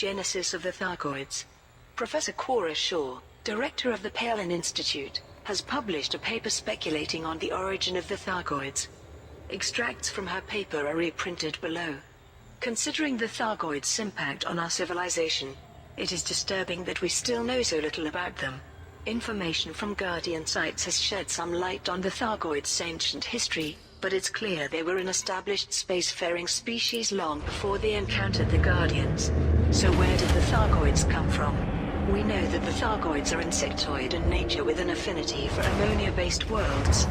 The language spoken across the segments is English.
genesis of the Thargoids. Professor Cora Shaw, director of the Palin Institute, has published a paper speculating on the origin of the Thargoids. Extracts from her paper are reprinted below. Considering the Thargoids' impact on our civilization, it is disturbing that we still know so little about them. Information from Guardian sites has shed some light on the Thargoids' ancient history, but it's clear they were an established spacefaring species long before they encountered the Guardians. So where did the Thargoids come from? We know that the Thargoids are insectoid in nature with an affinity for ammonia-based worlds.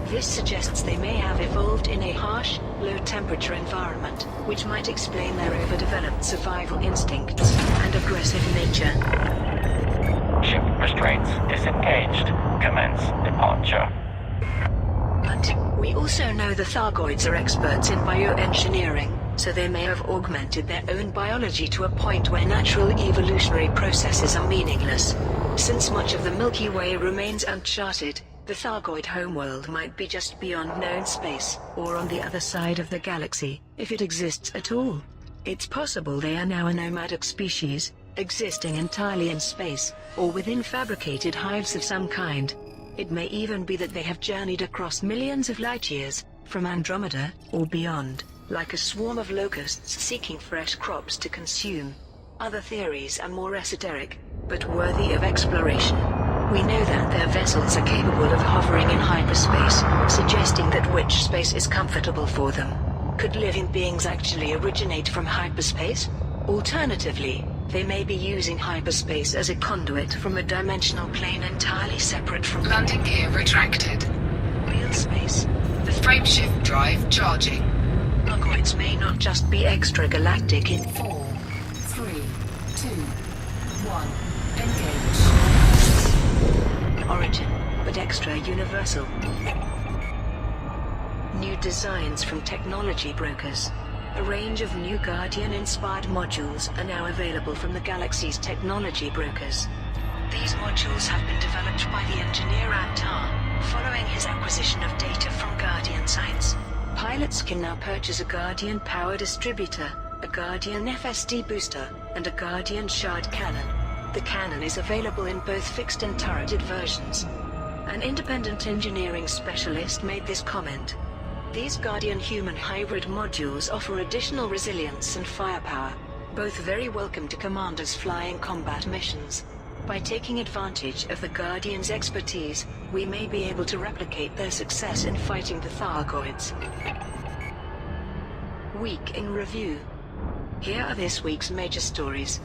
This suggests they may have evolved in a harsh, low-temperature environment, which might explain their overdeveloped survival instincts and aggressive nature. Ship restraints disengaged. Commence departure. But we also know the Thargoids are experts in bioengineering, so they may have augmented their own biology to a point where natural evolutionary processes are meaningless. Since much of the Milky Way remains uncharted, the Thargoid homeworld might be just beyond known space, or on the other side of the galaxy, if it exists at all. It's possible they are now a nomadic species, existing entirely in space, or within fabricated hives of some kind. It may even be that they have journeyed across millions of light-years, from Andromeda, or beyond, like a swarm of locusts seeking fresh crops to consume. Other theories are more esoteric, but worthy of exploration. We know that their vessels are capable of hovering in hyperspace, suggesting that which space is comfortable for them. Could living beings actually originate from hyperspace? Alternatively, they may be using hyperspace as a conduit from a dimensional plane entirely separate from landing gear retracted. real space. The frameshift drive charging. Thargoids may not just be extragalactic in 4, 3, 2, 1. Engage. origin, but extra-universal. New designs from technology brokers. A range of new Guardian-inspired modules are now available from the galaxy's technology brokers. These modules have been developed by the engineer Antar, following his acquisition of data from Guardian sites. Pilots can now purchase a Guardian power distributor, a Guardian FSD booster, and a Guardian shard cannon. The cannon is available in both fixed and turreted versions. An independent engineering specialist made this comment. These Guardian human hybrid modules offer additional resilience and firepower, both very welcome to commanders flying combat missions. By taking advantage of the Guardians' expertise, we may be able to replicate their success in fighting the Thargoids. Week in review. Here are this week's major stories.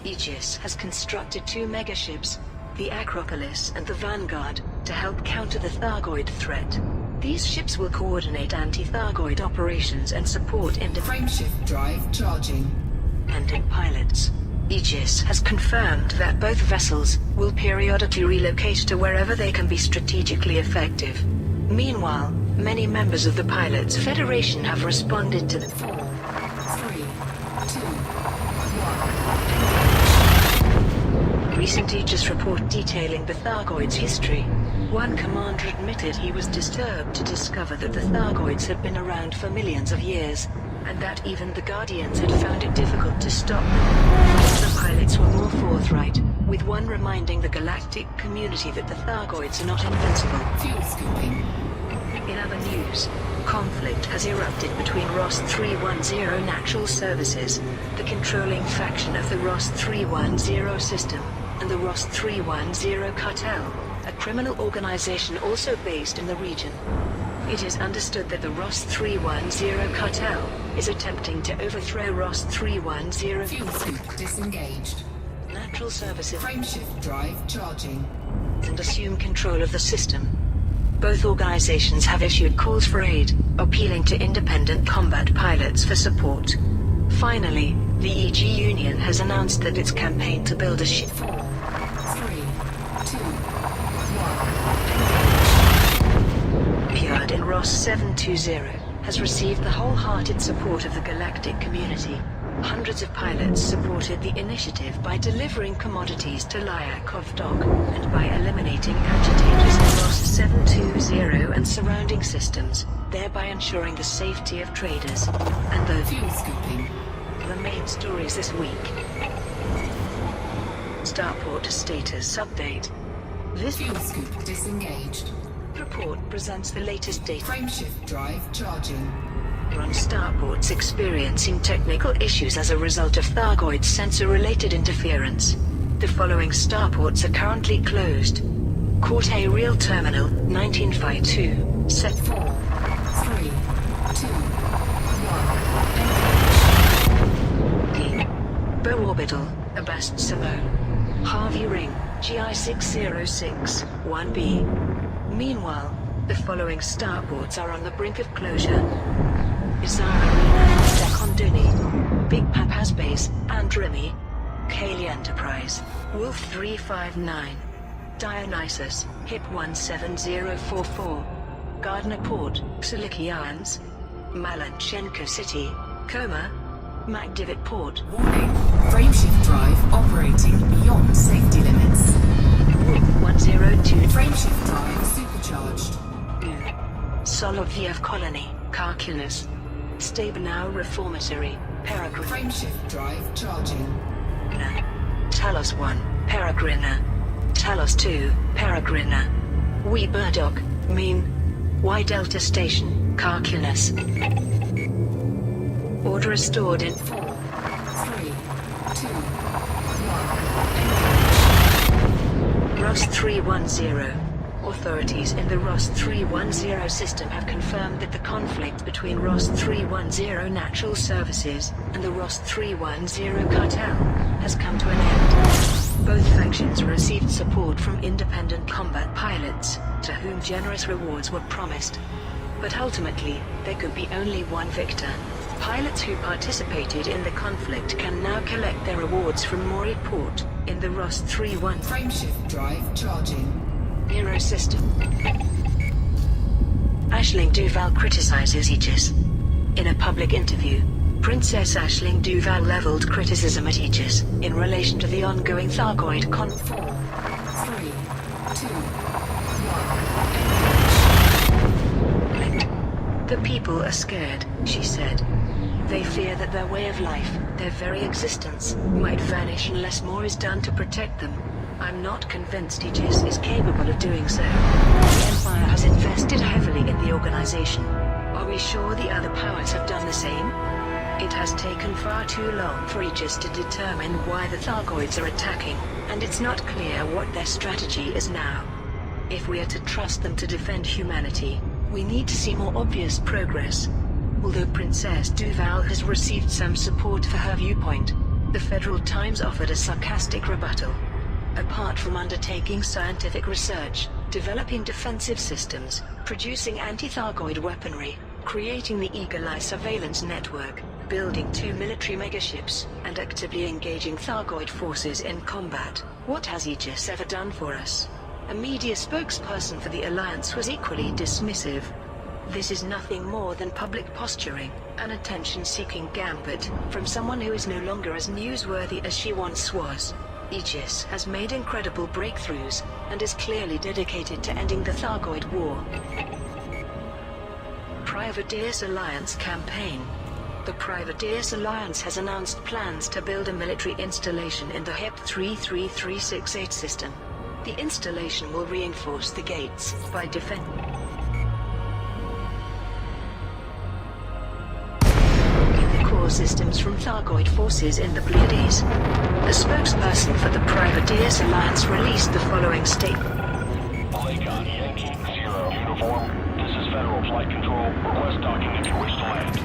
Aegis has constructed 2 megaships, the Acropolis and the Vanguard, to help counter the Thargoid threat. These ships will coordinate anti-Thargoid operations and support Frameshift drive charging. independent pilots. Aegis has confirmed that both vessels will periodically relocate to wherever they can be strategically effective. Meanwhile, many members of the Pilots Federation have responded to the 4, 3, 2, 1. recent Aegis report detailing the Thargoids' history. One commander admitted he was disturbed to discover that the Thargoids had been around for millions of years, and that even the Guardians had found it difficult to stop them. The pilots were more forthright, with one reminding the galactic community that the Thargoids are not invincible. Fuel scooping. In other news, conflict has erupted between Ross 310 Natural Services, the controlling faction of the Ross 310 system, and the Ross 310 Cartel, a criminal organization also based in the region. It is understood that the Ross 310 Cartel is attempting to overthrow Ross 310 Fuel scoop disengaged. Natural Services Frameshift drive charging. and assume control of the system. Both organizations have issued calls for aid, appealing to independent combat pilots for support. Finally, the EG Union has announced that its campaign to build a ship 4, 3, 2, 1. appeared in Ross 720 has received the wholehearted support of the galactic community. Hundreds of pilots supported the initiative by delivering commodities to Lyakov Dock and by eliminating agitators in Ross 720 and surrounding systems, thereby ensuring the safety of traders. And the Fuel scooping. the main stories this week. Starport status update. This Fuel scoop disengaged. report presents the latest data Frameshift drive charging. on starports experiencing technical issues as a result of Thargoid sensor-related interference. The following starports are currently closed. Corte Real Terminal, 1952, set 4, 3, 2, 1. Bow Orbital, Abast Simone. Harvey Ring, GI606, 1B. Meanwhile, the following starports are on the brink of closure. Izara, Dakonduni, Big Papa's Base, Andrimi, Kaylee Enterprise, Wolf 359, Dionysus, HIP 17044, Gardner Port, Siliki Islands, Malanchenko City, Coma, MacDivitt Port, Warning. Frameshift drive operating beyond safety limits. Wolf 102, Frameshift drive supercharged. Soloviev Colony, Karkilis, Stabenow Reformatory, Peregrine, Frameshift drive charging. Talos 1, Peregrina, Talos 2, Peregrina, Wee Burdock, Mean, Y Delta Station, Karkilis. Order restored in 4, 3, 2, 1. Ross 310. Authorities in the Ross 310 system have confirmed that the conflict between Ross 310 Natural Services and the Ross 310 cartel has come to an end. Both factions received support from independent combat pilots, to whom generous rewards were promised. But ultimately, there could be only one victor. Pilots who participated in the conflict can now collect their rewards from Maury Port in the Ross 310 Frameshift drive charging. Hero system. Aisling Duval criticizes Aegis. In a public interview, Princess Aisling Duval leveled criticism at Aegis in relation to the ongoing Thargoid 4, 3, 2, 1. The people are scared, she said. They fear that their way of life, their very existence, might vanish unless more is done to protect them. I'm not convinced Aegis is capable of doing so. The Empire has invested heavily in the organization. Are we sure the other powers have done the same? It has taken far too long for Aegis to determine why the Thargoids are attacking, and it's not clear what their strategy is now. If we are to trust them to defend humanity, we need to see more obvious progress. Although Princess Duval has received some support for her viewpoint, the Federal Times offered a sarcastic rebuttal. Apart from undertaking scientific research, developing defensive systems, producing anti-Thargoid weaponry, creating the Eagle Eye surveillance network, building 2 military megaships, and actively engaging Thargoid forces in combat, what has Aegis ever done for us? A media spokesperson for the Alliance was equally dismissive. This is nothing more than public posturing, an attention-seeking gambit from someone who is no longer as newsworthy as she once was. Aegis has made incredible breakthroughs, and is clearly dedicated to ending the Thargoid War. Privateers Alliance campaign. The Privateers Alliance has announced plans to build a military installation in the HIP 33368 system. The installation will reinforce the gates by defending core systems from Thargoid forces in the Pleiades. A spokesperson for the Privateers Alliance released the following statement. Lacon Yankee 0 uniform. This is Federal Flight Control. Request docking if you wish to land.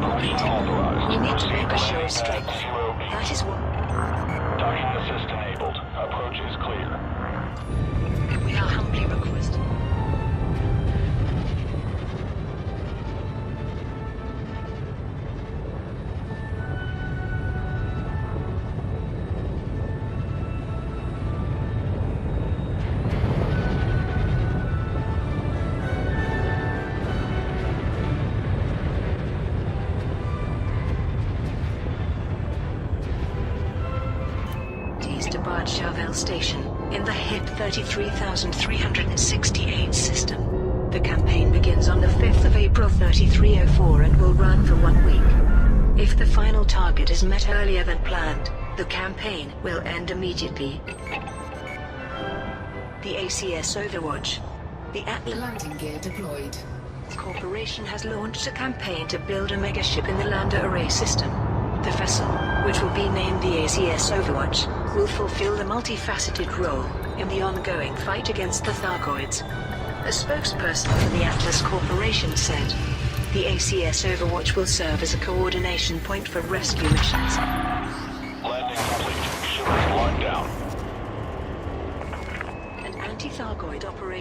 Permission authorized. We need to Proceed make a show landing straight. at 0B. That is what Docking assist enabled. Approach is clear. we are humbly requesting. Debard Charvel Station, in the HIP 33368 system. The campaign begins on the 5th of April 3304 and will run for 1 week. If If the final target is met earlier than planned, the campaign will end immediately. The ACS Overwatch. The Atlas Landing gear deployed. Corporation has launched a campaign to build a megaship in the Lander Array system. The vessel, which will be named the ACS Overwatch, will fulfill the multifaceted role in the ongoing fight against the Thargoids. A spokesperson for the Atlas Corporation said, the ACS Overwatch will serve as a coordination point for rescue missions. Landing complete. Ship is locked down. An anti-Thargoid operation